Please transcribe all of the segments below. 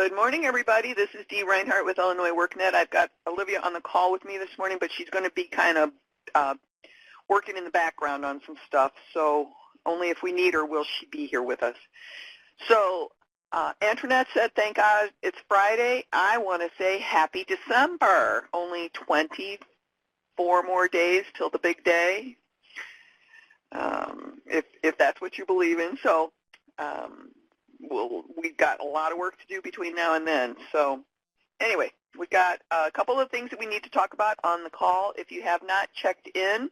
Good morning, everybody. This is Dee Reinhardt with Illinois WorkNet. I've got Olivia on the call with me this morning, but she's going to be kind of working in the background on some stuff, so only if we need her will she be here with us. So Antoinette said, thank God it's Friday. I want to say happy December. Only 24 more days till the big day, if that's what you believe in. So we've got a lot of work to do between now and then. So anyway, we've got a couple of things that we need to talk about on the call. If you have not checked in,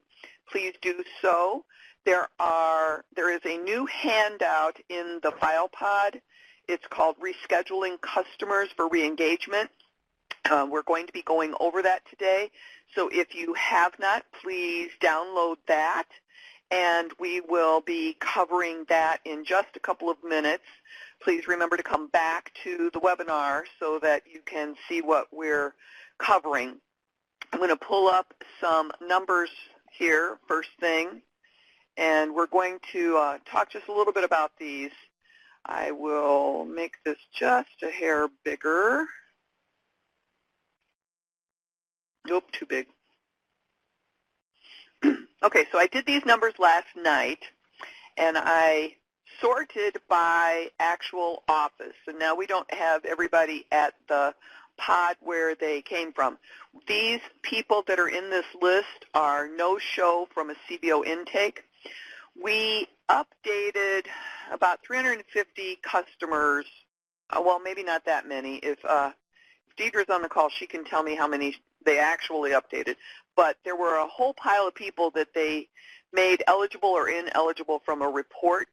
please do so. There is a new handout in the file pod. It's called Rescheduling Customers for Reengagement. We're going to be going over that today. So if you have not, please download that. And we will be covering that in just a couple of minutes. Please remember to come back to the webinar so that you can see what we're covering. I'm going to pull up some numbers here first thing, and we're going to talk just a little bit about these. I will make this just a hair bigger. Nope, too big. Okay, so I did these numbers last night, and I sorted by actual office. So now we don't have everybody at the pod where they came from. These people that are in this list are no-show from a CBO intake. We updated about 350 customers. Well, maybe not that many. If Deidre's on the call, she can tell me how many they actually updated. But there were a whole pile of people that they made eligible or ineligible from a report.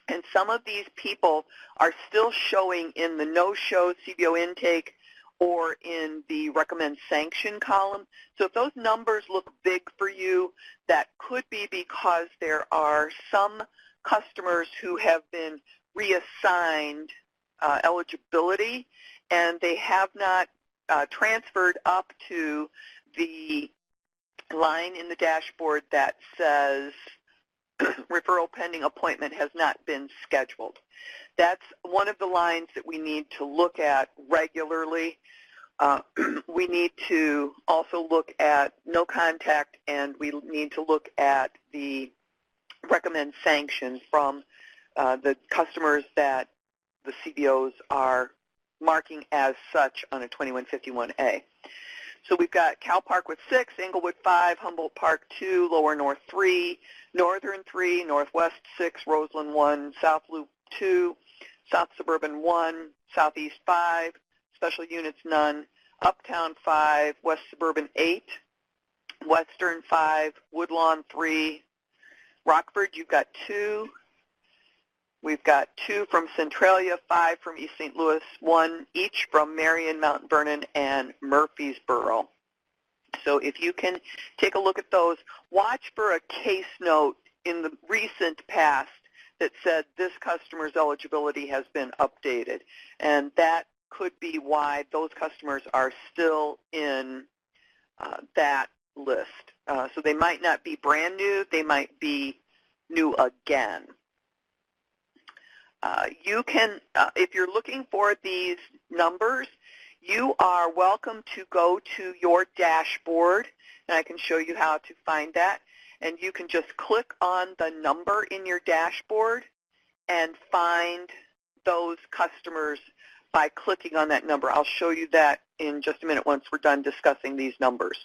And some of these people are still showing in the no-show CBO intake or in the recommend sanction column. So if those numbers look big for you, that could be because there are some customers who have been reassigned eligibility, and they have not transferred up to the line in the dashboard that says referral pending appointment has not been scheduled. That's one of the lines that we need to look at regularly. We need to also look at no contact, and we need to look at the recommend sanctions from the customers that the CBOs are marking as such on a 2151A. So we've got Cal Park with 6, Englewood 5, Humboldt Park 2, Lower North 3, Northern 3, Northwest 6, Roseland 1, South Loop 2, South Suburban 1, Southeast 5, Special Units none, Uptown 5, West Suburban 8, Western 5, Woodlawn 3, Rockford, you've got 2. We've got 2 from Centralia, 5 from East St. Louis, 1 each from Marion, Mount Vernon, and Murfreesboro. So if you can take a look at those, watch for a case note in the recent past that said this customer's eligibility has been updated. And that could be why those customers are still in that list. So they might not be brand new, they might be new again. You can, if you're looking for these numbers, you are welcome to go to your dashboard, and I can show you how to find that. And you can just click on the number in your dashboard and find those customers by clicking on that number. I'll show you that in just a minute once we're done discussing these numbers.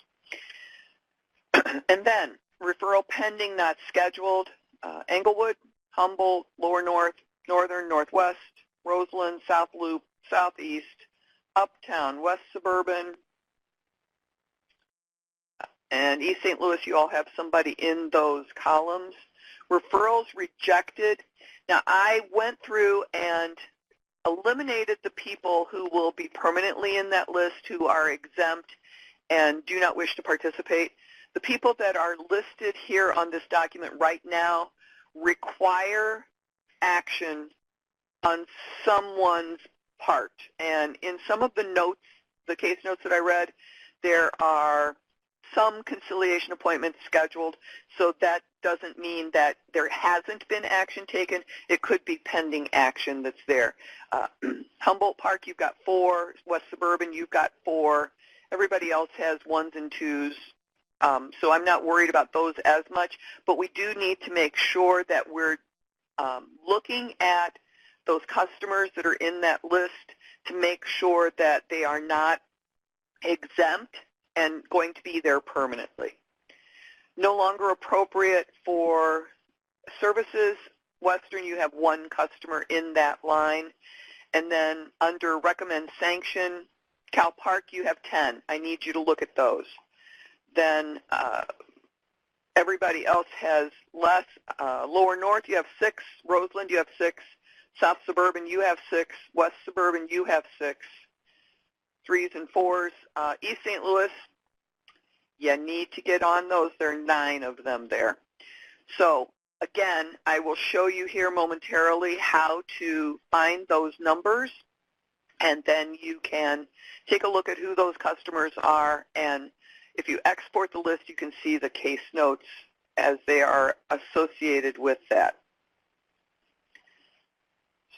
And then, referral pending, not scheduled, Englewood, Humboldt, Lower North, Northern, Northwest, Roseland, South Loop, Southeast, Uptown, West Suburban, and East St. Louis. You all have somebody in those columns. Referrals rejected. Now, I went through and eliminated the people who will be permanently in that list, who are exempt and do not wish to participate. The people that are listed here on this document right now require action on someone's part. And in some of the notes, the case notes that I read, there are some conciliation appointments scheduled, so that doesn't mean that there hasn't been action taken. It could be pending action that's there. Humboldt Park, you've got 4. West Suburban, you've got 4. Everybody else has 1s and 2s. So I'm not worried about those as much, but we do need to make sure that we're looking at those customers that are in that list to make sure that they are not exempt and going to be there permanently. No longer appropriate for services. Western, you have 1 customer in that line. And then under recommend sanction, Cal Park, you have 10. I need you to look at those. Then everybody else has less. Lower North, you have 6. Roseland, you have 6. South Suburban, you have 6. West Suburban, you have 6. 3s and 4s. East St. Louis, you need to get on those. There are 9 of them there. So again, I will show you here momentarily how to find those numbers, and then you can take a look at who those customers are, and if you export the list, you can see the case notes as they are associated with that.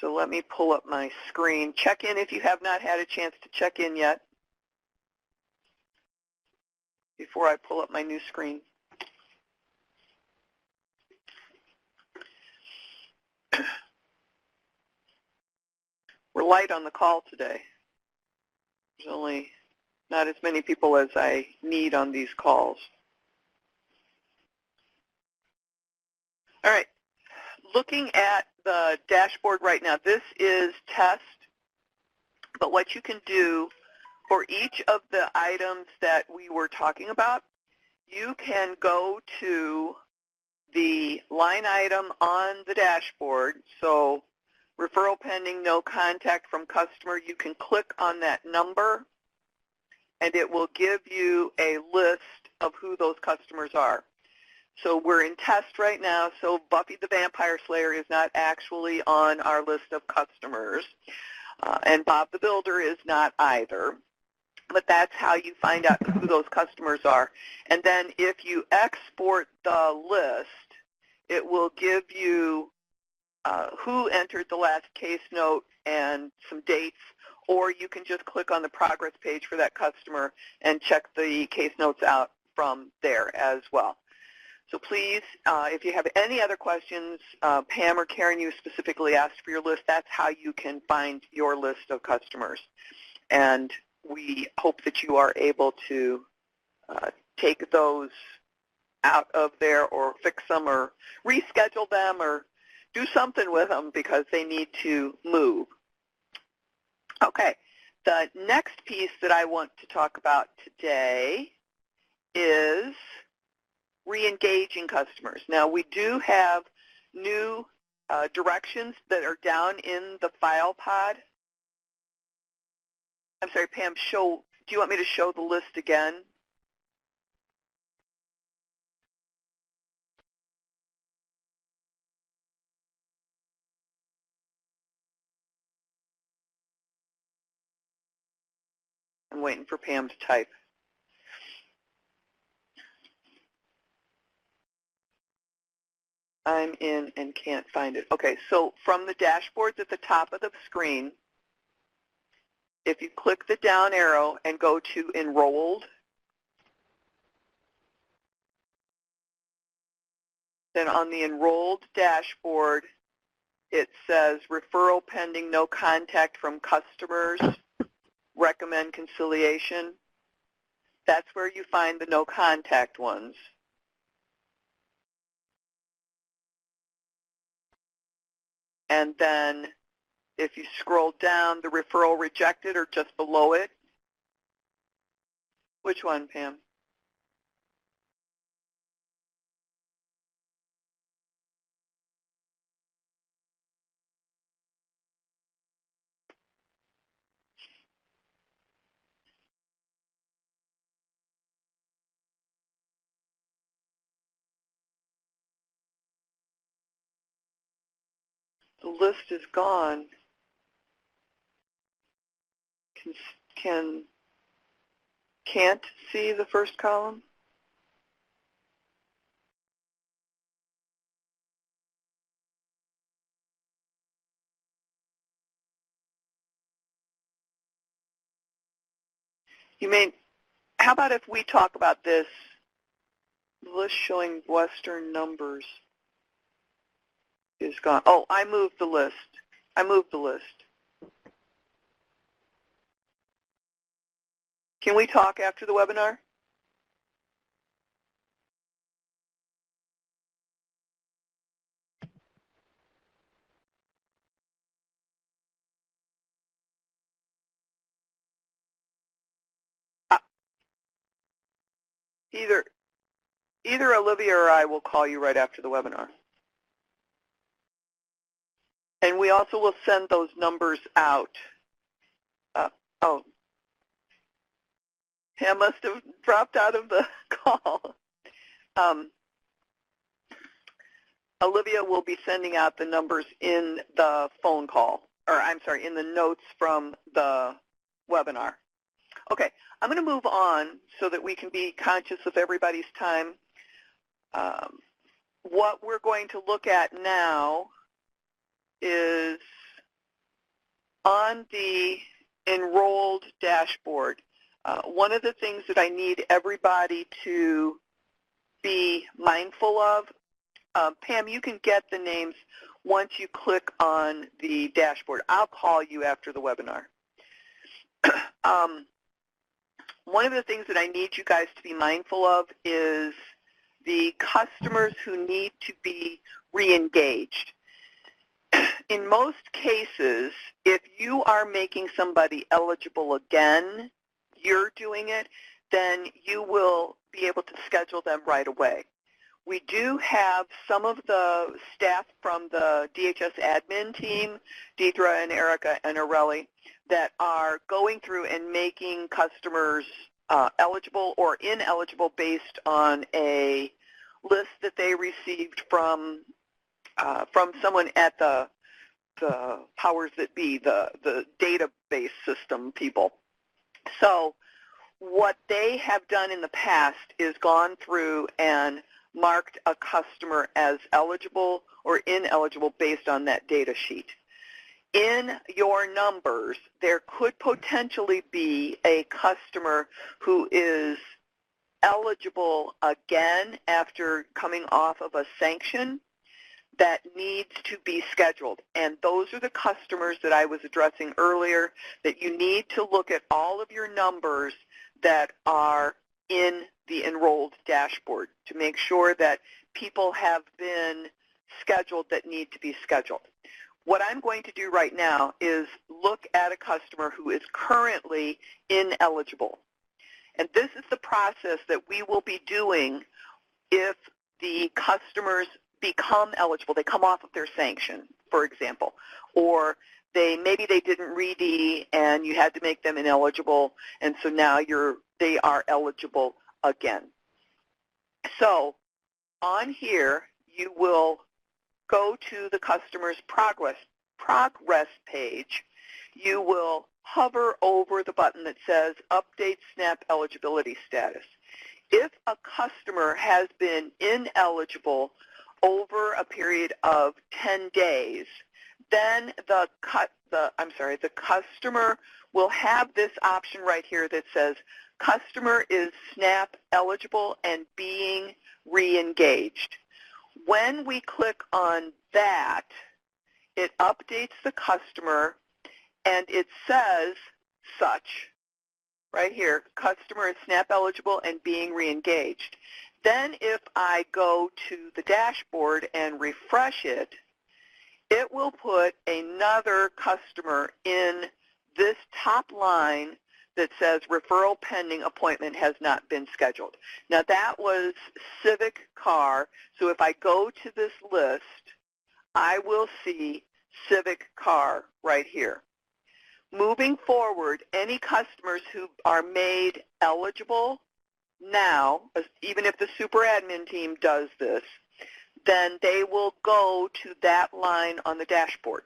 So let me pull up my screen. Check in if you have not had a chance to check in yet before I pull up my new screen. We're light on the call today. There's only not as many people as I need on these calls. All right, looking at the dashboard right now, this is test, but what you can do for each of the items that we were talking about, you can go to the line item on the dashboard. So referral pending, no contact from customer, you can click on that number and it will give you a list of who those customers are. So we're in test right now, so Buffy the Vampire Slayer is not actually on our list of customers, and Bob the Builder is not either. But that's how you find out who those customers are. And then if you export the list, it will give you who entered the last case note and some dates, or you can just click on the progress page for that customer and check the case notes out from there as well. So please, if you have any other questions, Pam or Karen, you specifically asked for your list. That's how you can find your list of customers. And we hope that you are able to take those out of there or fix them or reschedule them or do something with them because they need to move. Okay, the next piece that I want to talk about today is re-engaging customers. Now, we do have new directions that are down in the file pod. I'm sorry, Pam, do you want me to show the list again? I'm waiting for Pam to type. I'm in and can't find it. Okay, so from the dashboards at the top of the screen, if you click the down arrow and go to Enrolled, then on the Enrolled dashboard, it says Referral Pending, No Contact from Customers, Recommend Conciliation. That's where you find the no contact ones. And then if you scroll down, the referral rejected or just below it. Which one, Pam? The list is gone. Can't see the first column? How about if we talk about this list showing Western numbers is gone. Oh, I moved the list. Can we talk after the webinar? Either Olivia or I will call you right after the webinar. And we also will send those numbers out. Oh, Pam must have dropped out of the call. Olivia will be sending out the numbers in the phone call, or I'm sorry, in the notes from the webinar. Okay, I'm going to move on so that we can be conscious of everybody's time. What we're going to look at now is on the enrolled dashboard. One of the things that I need everybody to be mindful of, Pam, you can get the names once you click on the dashboard. I'll call you after the webinar. One of the things that I need you guys to be mindful of is the customers who need to be re-engaged. In most cases, if you are making somebody eligible again, you're doing it, then you will be able to schedule them right away. We do have some of the staff from the DHS admin team, Deidre and Erica and Areli, that are going through and making customers eligible or ineligible based on a list that they received from someone at the powers that be, the database system people. So what they have done in the past is gone through and marked a customer as eligible or ineligible based on that data sheet. In your numbers, there could potentially be a customer who is eligible again after coming off of a sanction that needs to be scheduled. And those are the customers that I was addressing earlier, that you need to look at all of your numbers that are in the enrolled dashboard to make sure that people have been scheduled that need to be scheduled. What I'm going to do right now is look at a customer who is currently ineligible. And this is the process that we will be doing if the customers become eligible. They come off of their sanction, for example, or maybe they didn't re-D and you had to make them ineligible, and so now they are eligible again. So on here, you will go to the customer's progress page. You will hover over the button that says Update SNAP Eligibility Status. If a customer has been ineligible over a period of 10 days, then the customer will have this option right here that says customer is SNAP eligible and being re-engaged. When we click on that, it updates the customer and it says such right here, customer is SNAP eligible and being re-engaged. Then if I go to the dashboard and refresh it, it will put another customer in this top line that says referral pending, appointment has not been scheduled. Now that was Civic Car, so if I go to this list, I will see Civic Car right here. Moving forward, any customers who are made eligible now, even if the super admin team does this, then they will go to that line on the dashboard.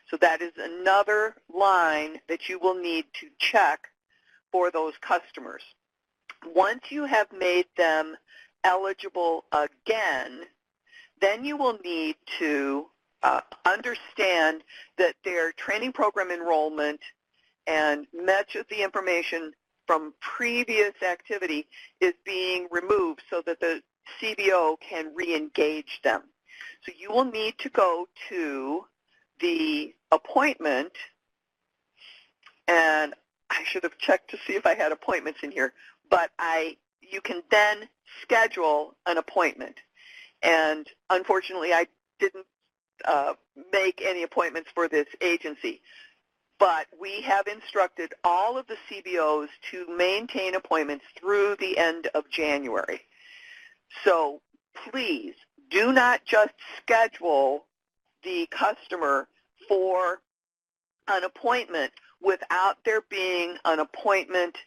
So that is another line that you will need to check for those customers. Once you have made them eligible again, then you will need to understand that their training program enrollment and much of the information from previous activity is being removed so that the CBO can re-engage them. So you will need to go to the appointment, and I should have checked to see if I had appointments in here, but you can then schedule an appointment. And unfortunately, I didn't make any appointments for this agency. But we have instructed all of the CBOs to maintain appointments through the end of January. So please do not just schedule the customer for an appointment without there being an appointment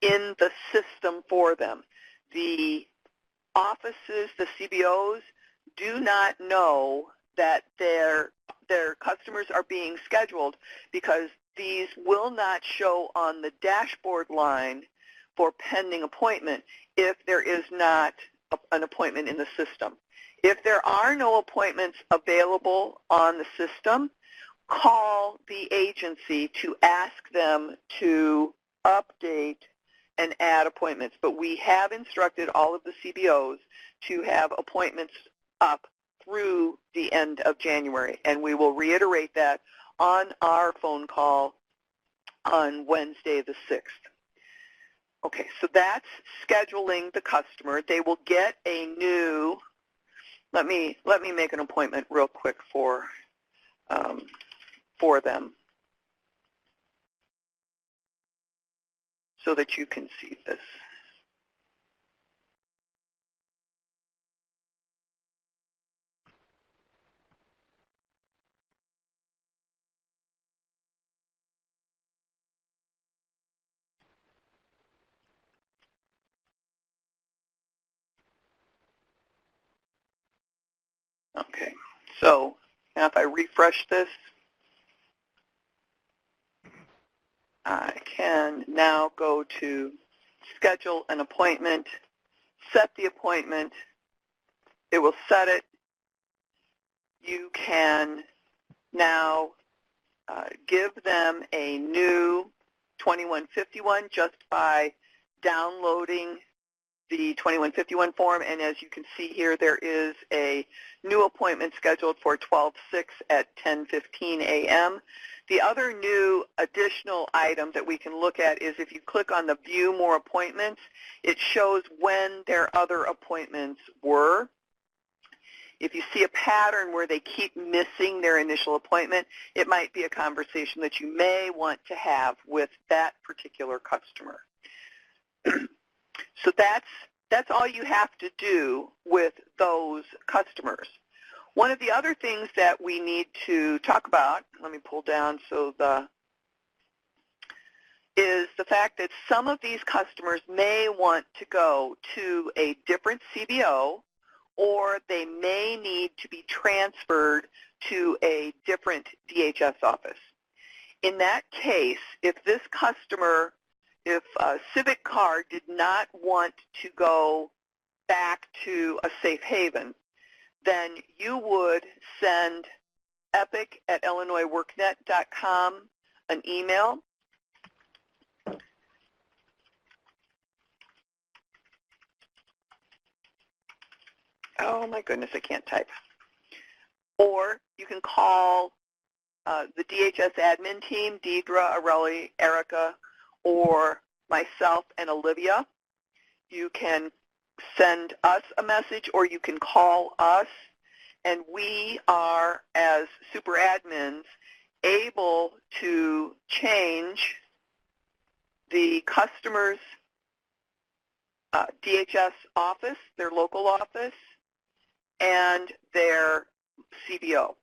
in the system for them. The offices, the CBOs, do not know that their customers are being scheduled because these will not show on the dashboard line for pending appointment if there is not an appointment in the system. If there are no appointments available on the system, call the agency to ask them to update and add appointments. But we have instructed all of the CBOs to have appointments up through the end of January, and we will reiterate that on our phone call on Wednesday the 6th. Okay, so that's scheduling the customer. They will get a new, let me make an appointment real quick for them so that you can see this. Okay, so now if I refresh this, I can now go to schedule an appointment, set the appointment. It will set it. You can now give them a new 2151 just by downloading the 2151 form, and as you can see here, there is a new appointment scheduled for 12/6 at 10:15 a.m. The other new additional item that we can look at is if you click on the View More Appointments, it shows when their other appointments were. If you see a pattern where they keep missing their initial appointment, it might be a conversation that you may want to have with that particular customer. So that's all you have to do with those customers. One of the other things that we need to talk about, let me pull down is the fact that some of these customers may want to go to a different CBO, or they may need to be transferred to a different DHS office. In that case, if this customer, if Civic Card did not want to go back to a safe haven, then you would send epic@illinoisworknet.com an email. Oh my goodness, I can't type. Or you can call the DHS admin team, Deidre, Areli, Erica, or myself and Olivia. You can send us a message, or you can call us, and we are, as super admins, able to change the customer's DHS office, their local office, and their CBO.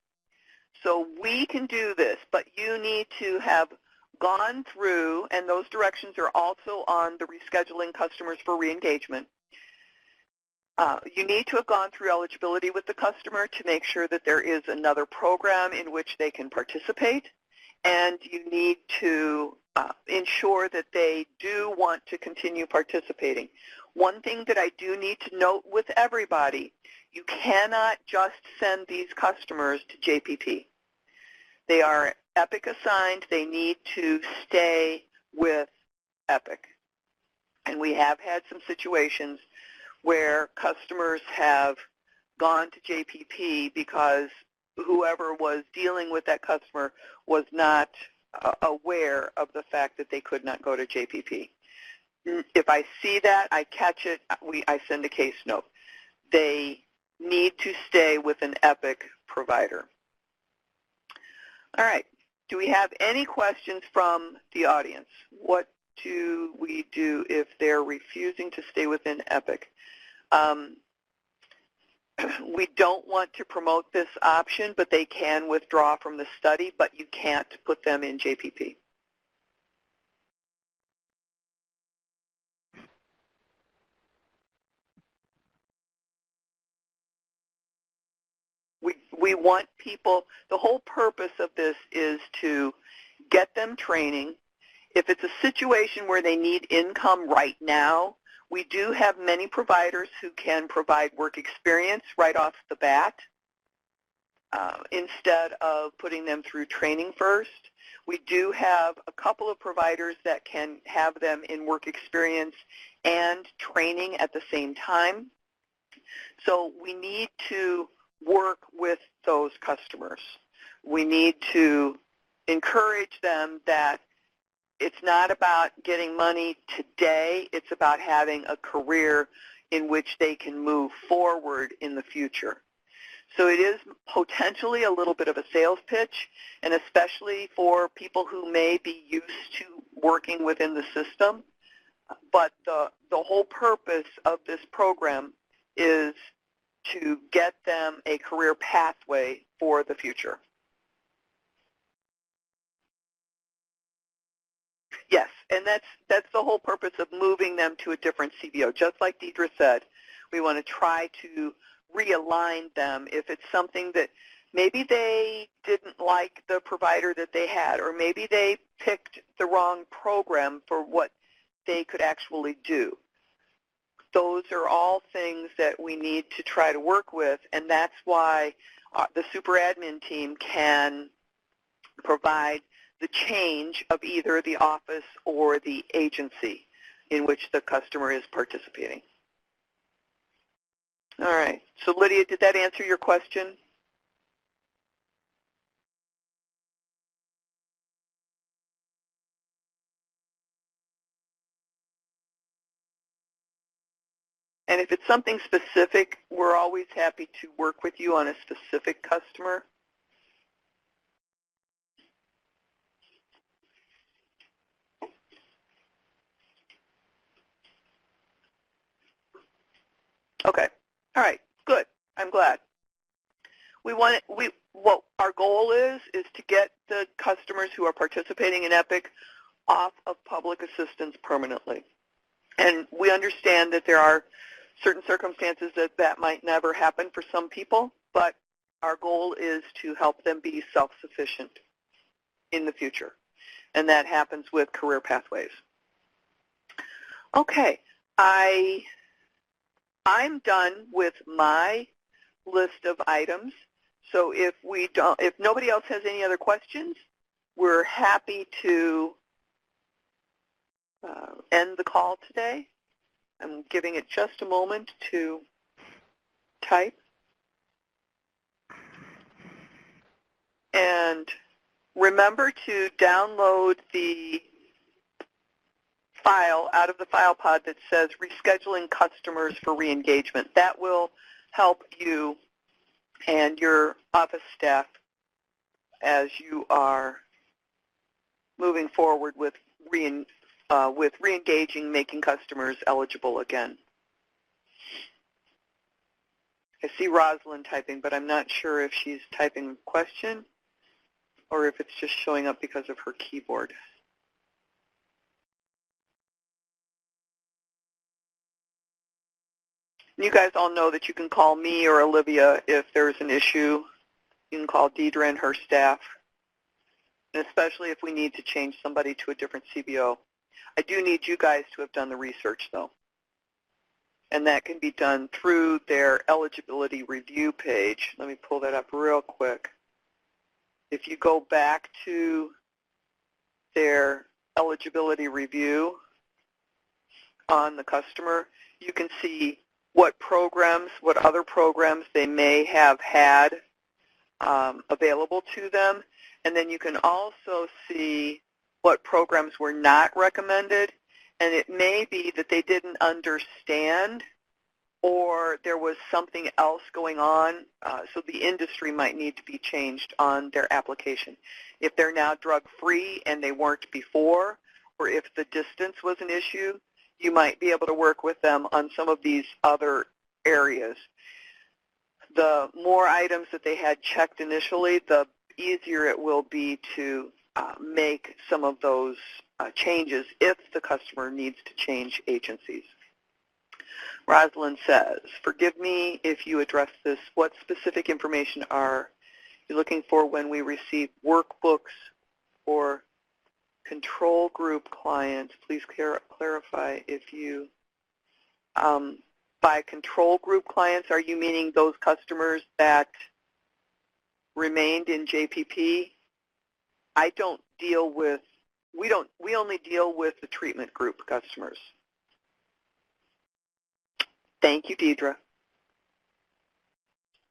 So we can do this, but you need to have gone through, and those directions are also on the Rescheduling Customers for Reengagement. You need to have gone through eligibility with the customer to make sure that there is another program in which they can participate, and you need to ensure that they do want to continue participating. One thing that I do need to note with everybody, you cannot just send these customers to JPP. They are EPIC assigned. They need to stay with EPIC. And we have had some situations where customers have gone to JPP because whoever was dealing with that customer was not aware of the fact that they could not go to JPP. If I see that, I catch it, I send a case note. They need to stay with an EPIC provider. All right. Do we have any questions from the audience? What do we do if they're refusing to stay within EPIC? We don't want to promote this option, but they can withdraw from the study, but you can't put them in JPP. We want people, the whole purpose of this is to get them training. If it's a situation where they need income right now, we do have many providers who can provide work experience right off the bat instead of putting them through training first. We do have a couple of providers that can have them in work experience and training at the same time. So we need to work with those customers. We need to encourage them that it's not about getting money today, it's about having a career in which they can move forward in the future. So it is potentially a little bit of a sales pitch, and especially for people who may be used to working within the system. But the whole purpose of this program is to get them a career pathway for the future. Yes, and that's the whole purpose of moving them to a different CBO. Just like Deidre said, we want to try to realign them if it's something that maybe they didn't like the provider that they had, or maybe they picked the wrong program for what they could actually do. Those are all things that we need to try to work with, and that's why the super admin team can provide the change of either the office or the agency in which the customer is participating. All right. So Lydia, did that answer your question? And if it's something specific, we're always happy to work with you on a specific customer. Okay. All right. Good. I'm glad. What our goal is to get the customers who are participating in EPIC off of public assistance permanently. And we understand that there are certain circumstances that might never happen for some people, but our goal is to help them be self-sufficient in the future. And that happens with career pathways. Okay, I'm done with my list of items. So if nobody else has any other questions, we're happy to end the call today. I'm giving it just a moment to type. And remember to download the file out of the file pod that says rescheduling customers for reengagement. That will help you and your office staff as you are moving forward with reengaging, making customers eligible again. I see Rosalind typing, but I'm not sure if she's typing a question or if it's just showing up because of her keyboard. You guys all know that you can call me or Olivia if there's an issue. You can call Deidre and her staff, and especially if we need to change somebody to a different CBO. I do need you guys to have done the research, though, and that can be done through their eligibility review page. Let me pull that up real quick. If you go back to their eligibility review, on the customer, you can see what other programs they may have had available to them. And then you can also see what programs were not recommended. And it may be that they didn't understand or there was something else going on, so the industry might need to be changed on their application. If they're now drug-free and they weren't before, or if the distance was an issue, you might be able to work with them on some of these other areas. The more items that they had checked initially, the easier it will be to make some of those changes if the customer needs to change agencies. Rosalind says, forgive me if you address this. What specific information are you looking for when we receive workbooks for control group clients? Please clarify if you, by control group clients, are you meaning those customers that remained in JPP? I don't deal with, we only deal with the treatment group customers. Thank you, Deidre.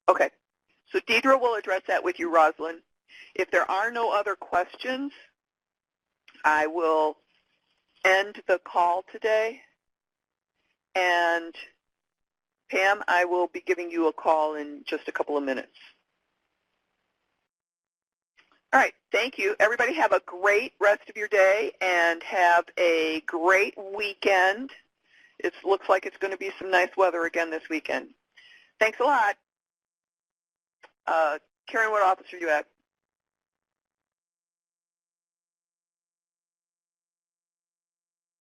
Okay, so Deidre will address that with you, Rosalind. If there are no other questions, I will end the call today. And Pam, I will be giving you a call in just a couple of minutes. All right, thank you. Everybody have a great rest of your day and have a great weekend. It looks like it's going to be some nice weather again this weekend. Thanks a lot. Karen, what office are you at?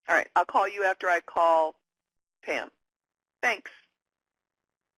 All right, I'll call you after I call Pam. Thanks.